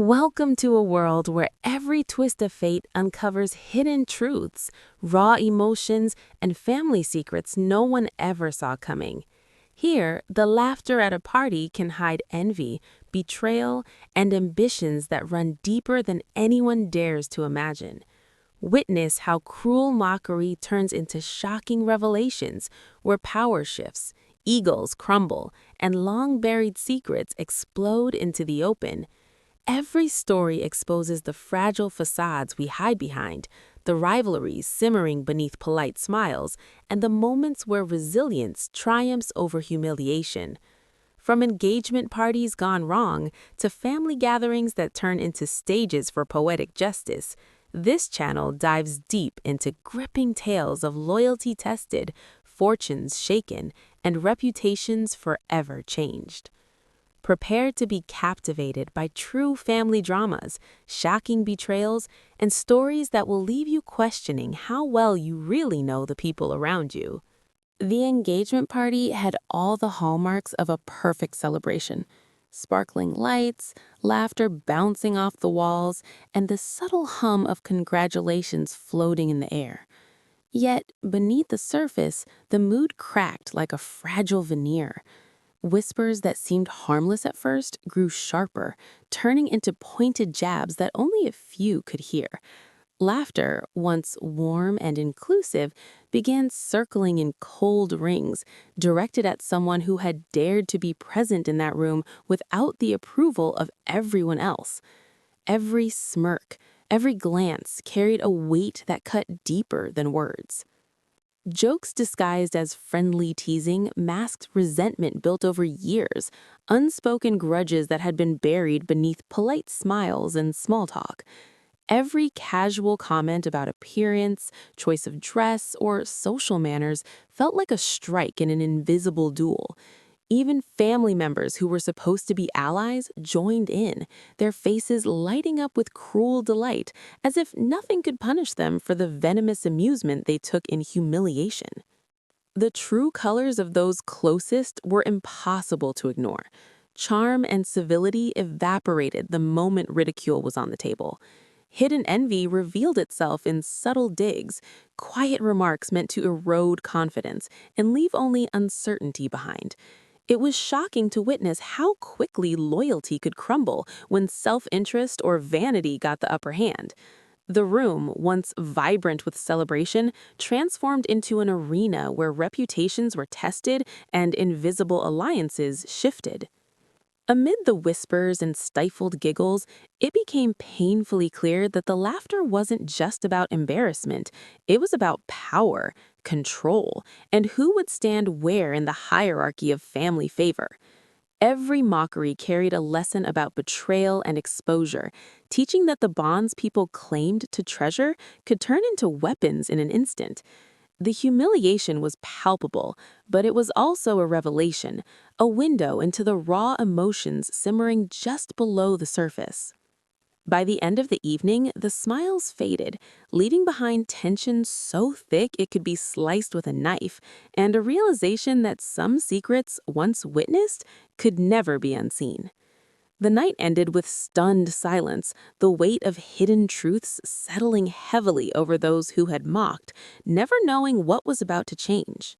Welcome to a world where every twist of fate uncovers hidden truths, raw emotions, and family secrets no one ever saw coming. Here, the laughter at a party can hide envy, betrayal, and ambitions that run deeper than anyone dares to imagine. Witness how cruel mockery turns into shocking revelations, where power shifts, egos crumble, and long-buried secrets explode into the open. Every story exposes the fragile facades we hide behind, the rivalries simmering beneath polite smiles, and the moments where resilience triumphs over humiliation. From engagement parties gone wrong to family gatherings that turn into stages for poetic justice, this channel dives deep into gripping tales of loyalty tested, fortunes shaken, and reputations forever changed. Prepare to be captivated by true family dramas, shocking betrayals, and stories that will leave you questioning how well you really know the people around you. The engagement party had all the hallmarks of a perfect celebration. Sparkling lights, laughter bouncing off the walls, and the subtle hum of congratulations floating in the air. Yet, beneath the surface, the mood cracked like a fragile veneer. Whispers that seemed harmless at first grew sharper, turning into pointed jabs that only a few could hear. Laughter, once warm and inclusive, began circling in cold rings, directed at someone who had dared to be present in that room without the approval of everyone else. Every smirk, every glance carried a weight that cut deeper than words. Jokes disguised as friendly teasing masked resentment built over years, unspoken grudges that had been buried beneath polite smiles and small talk. Every casual comment about appearance, choice of dress, or social manners felt like a strike in an invisible duel. Even family members who were supposed to be allies joined in, their faces lighting up with cruel delight, as if nothing could punish them for the venomous amusement they took in humiliation. The true colors of those closest were impossible to ignore. Charm and civility evaporated the moment ridicule was on the table. Hidden envy revealed itself in subtle digs, quiet remarks meant to erode confidence and leave only uncertainty behind. It was shocking to witness how quickly loyalty could crumble when self-interest or vanity got the upper hand. The room, once vibrant with celebration, transformed into an arena where reputations were tested and invisible alliances shifted. Amid the whispers and stifled giggles, it became painfully clear that the laughter wasn't just about embarrassment, it was about power, control, and who would stand where in the hierarchy of family favor. Every mockery carried a lesson about betrayal and exposure, teaching that the bonds people claimed to treasure could turn into weapons in an instant. The humiliation was palpable, but it was also a revelation, a window into the raw emotions simmering just below the surface. By the end of the evening, the smiles faded, leaving behind tension so thick it could be sliced with a knife, and a realization that some secrets, once witnessed, could never be unseen. The night ended with stunned silence, the weight of hidden truths settling heavily over those who had mocked, never knowing what was about to change.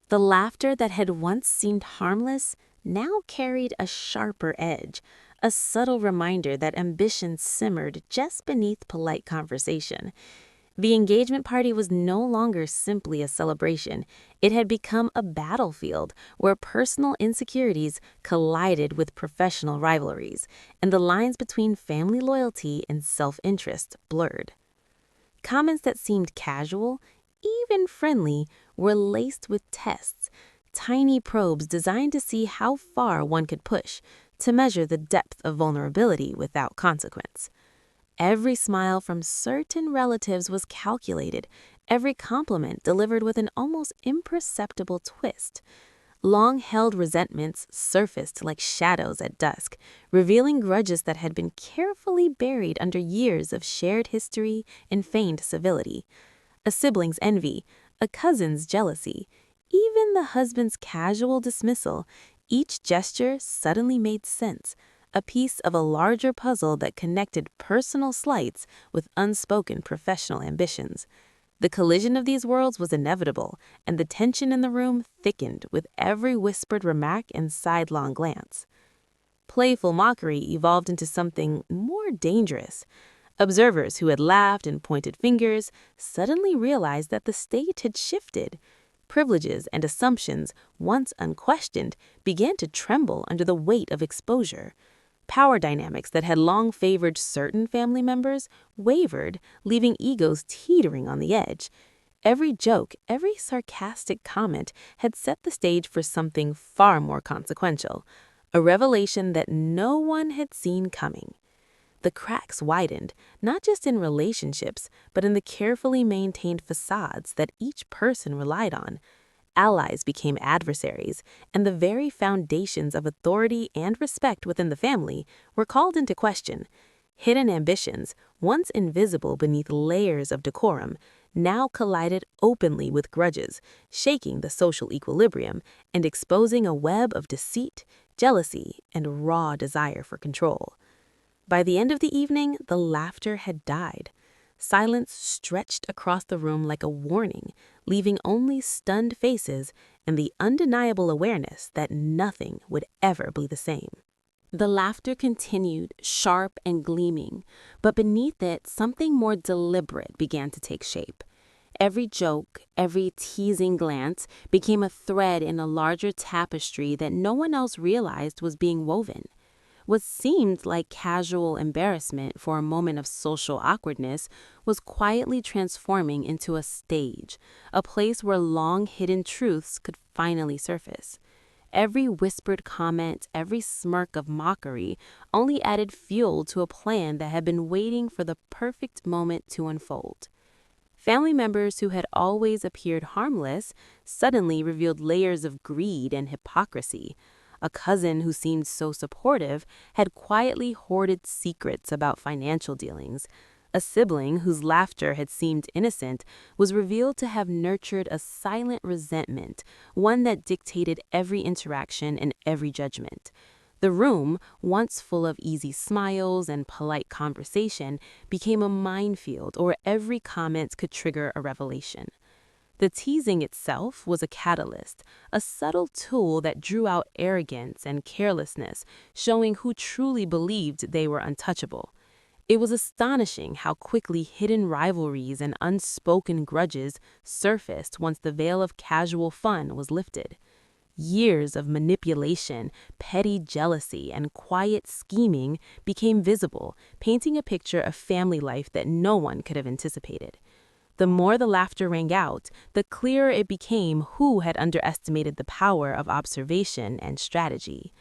The laughter that had once seemed harmless now carried a sharper edge, a subtle reminder that ambition simmered just beneath polite conversation. The engagement party was no longer simply a celebration. It had become a battlefield where personal insecurities collided with professional rivalries, and the lines between family loyalty and self-interest blurred. Comments that seemed casual, even friendly, were laced with tests, tiny probes designed to see how far one could push, to measure the depth of vulnerability without consequence. Every smile from certain relatives was calculated, every compliment delivered with an almost imperceptible twist. Long-held resentments surfaced like shadows at dusk, revealing grudges that had been carefully buried under years of shared history and feigned civility. A sibling's envy, a cousin's jealousy, even the husband's casual dismissal, each gesture suddenly made sense, a piece of a larger puzzle that connected personal slights with unspoken professional ambitions. The collision of these worlds was inevitable, and the tension in the room thickened with every whispered remark and sidelong glance. Playful mockery evolved into something more dangerous. Observers who had laughed and pointed fingers suddenly realized that the stage had shifted. Privileges and assumptions, once unquestioned, began to tremble under the weight of exposure. Power dynamics that had long favored certain family members wavered, leaving egos teetering on the edge. Every joke, every sarcastic comment had set the stage for something far more consequential, a revelation that no one had seen coming. The cracks widened, not just in relationships, but in the carefully maintained facades that each person relied on. Allies became adversaries, and the very foundations of authority and respect within the family were called into question. Hidden ambitions, once invisible beneath layers of decorum, now collided openly with grudges, shaking the social equilibrium and exposing a web of deceit, jealousy, and raw desire for control. By the end of the evening, the laughter had died. Silence stretched across the room like a warning, leaving only stunned faces and the undeniable awareness that nothing would ever be the same. The laughter continued, sharp and gleaming, but beneath it, something more deliberate began to take shape. Every joke, every teasing glance became a thread in a larger tapestry that no one else realized was being woven. What seemed like casual embarrassment for a moment of social awkwardness was quietly transforming into a stage, a place where long-hidden truths could finally surface. Every whispered comment, every smirk of mockery only added fuel to a plan that had been waiting for the perfect moment to unfold. Family members who had always appeared harmless suddenly revealed layers of greed and hypocrisy. A cousin who seemed so supportive had quietly hoarded secrets about financial dealings. A sibling whose laughter had seemed innocent was revealed to have nurtured a silent resentment, one that dictated every interaction and every judgment. The room, once full of easy smiles and polite conversation, became a minefield where every comment could trigger a revelation. The teasing itself was a catalyst, a subtle tool that drew out arrogance and carelessness, showing who truly believed they were untouchable. It was astonishing how quickly hidden rivalries and unspoken grudges surfaced once the veil of casual fun was lifted. Years of manipulation, petty jealousy, and quiet scheming became visible, painting a picture of family life that no one could have anticipated. The more the laughter rang out, the clearer it became who had underestimated the power of observation and strategy.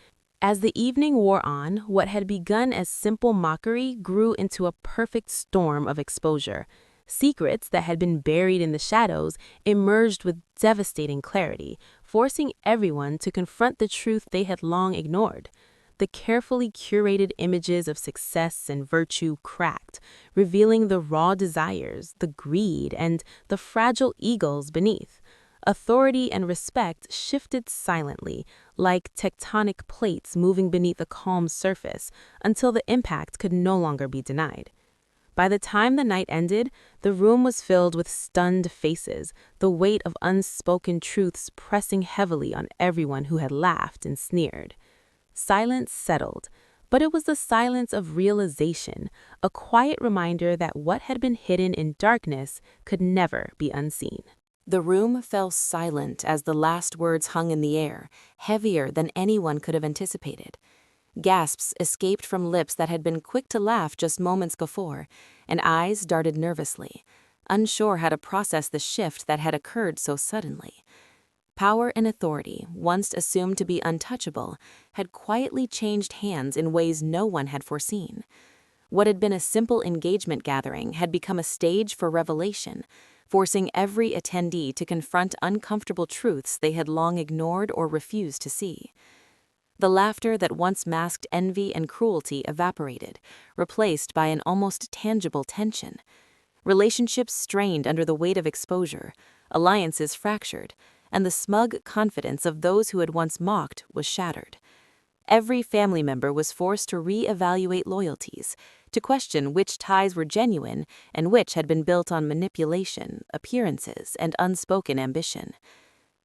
As the evening wore on, what had begun as simple mockery grew into a perfect storm of exposure. Secrets that had been buried in the shadows emerged with devastating clarity, forcing everyone to confront the truth they had long ignored. The carefully curated images of success and virtue cracked, revealing the raw desires, the greed, and the fragile egos beneath. Authority and respect shifted silently, like tectonic plates moving beneath a calm surface, until the impact could no longer be denied. By the time the night ended, the room was filled with stunned faces, the weight of unspoken truths pressing heavily on everyone who had laughed and sneered. Silence settled, but it was the silence of realization, a quiet reminder that what had been hidden in darkness could never be unseen. The room fell silent as the last words hung in the air, heavier than anyone could have anticipated. Gasps escaped from lips that had been quick to laugh just moments before, and eyes darted nervously, unsure how to process the shift that had occurred so suddenly. Power and authority, once assumed to be untouchable, had quietly changed hands in ways no one had foreseen. What had been a simple engagement gathering had become a stage for revelation, forcing every attendee to confront uncomfortable truths they had long ignored or refused to see. The laughter that once masked envy and cruelty evaporated, replaced by an almost tangible tension. Relationships strained under the weight of exposure, alliances fractured, and the smug confidence of those who had once mocked was shattered. Every family member was forced to re-evaluate loyalties, to question which ties were genuine and which had been built on manipulation, appearances, and unspoken ambition.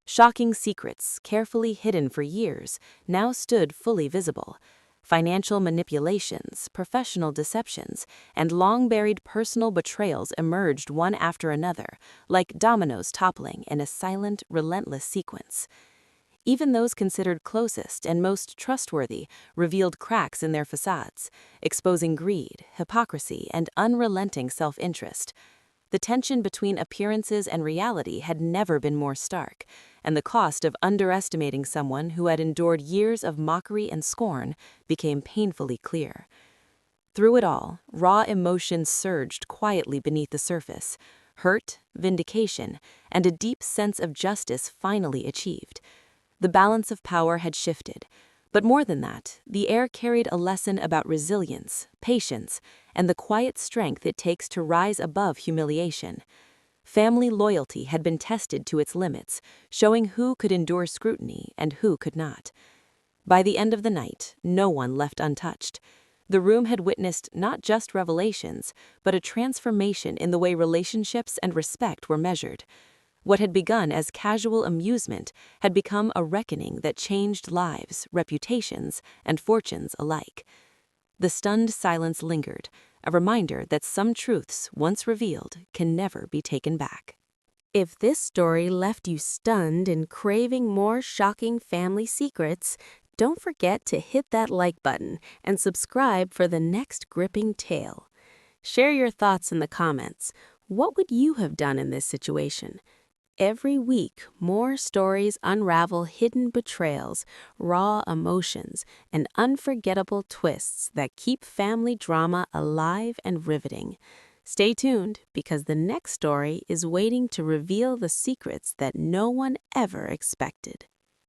Shocking secrets, carefully hidden for years, now stood fully visible. Financial manipulations, professional deceptions, and long-buried personal betrayals emerged one after another, like dominoes toppling in a silent, relentless sequence. Even those considered closest and most trustworthy revealed cracks in their facades, exposing greed, hypocrisy, and unrelenting self-interest. The tension between appearances and reality had never been more stark, and the cost of underestimating someone who had endured years of mockery and scorn became painfully clear. Through it all, raw emotions surged quietly beneath the surface: hurt, vindication, and a deep sense of justice finally achieved. The balance of power had shifted, but more than that, the air carried a lesson about resilience, patience, and the quiet strength it takes to rise above humiliation. Family loyalty had been tested to its limits, showing who could endure scrutiny and who could not. By the end of the night, no one left untouched. The room had witnessed not just revelations, but a transformation in the way relationships and respect were measured. What had begun as casual amusement had become a reckoning that changed lives, reputations, and fortunes alike. The stunned silence lingered, a reminder that some truths, once revealed, can never be taken back. If this story left you stunned and craving more shocking family secrets, don't forget to hit that like button and subscribe for the next gripping tale. Share your thoughts in the comments. What would you have done in this situation? Every week, more stories unravel hidden betrayals, raw emotions, and unforgettable twists that keep family drama alive and riveting. Stay tuned, because the next story is waiting to reveal the secrets that no one ever expected.